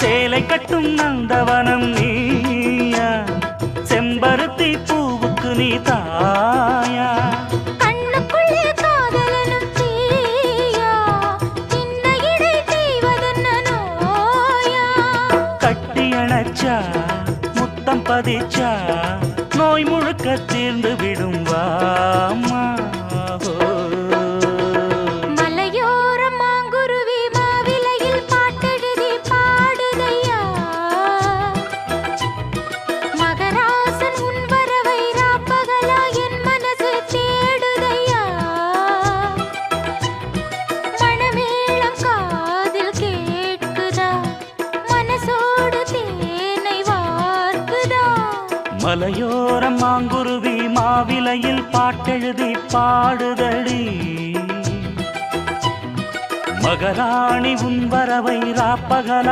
சேலை கட்டும் நந்தவனம் நீயா, செம்பருத்தி பூவுக்கு நீ தாயா, கண்ணுக்குள்ளே காதலனும் தீயா, சின்ன இடை செய்வதென்ன நோயா? கட்டி அணைச்சா முத்தம் பதிச்சா நோய் முழுக்க தீர்ந்து விடும் வாமா. மலையோரம் மாங்குருவி மாவிலையில் பாட்டெழுதி பாடுதையா, மகராசன் உன் வரவை ராப்பகலா என் மனசு தேடுதையா, மணமேளம் காதில் கேட்குதா, மனசோடு தேனை வார்க்குதா. மலையோரம் மாங்குருவி மாவிலையில் பாட்டெழுதி பாடுதடி, மகராணி உன் வரவை ராப்பகலா